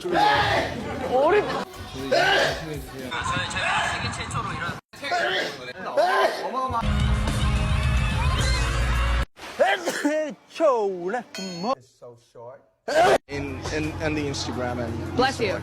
어리. 저희 세계 최초로 이런 in the Instagram and Bless you.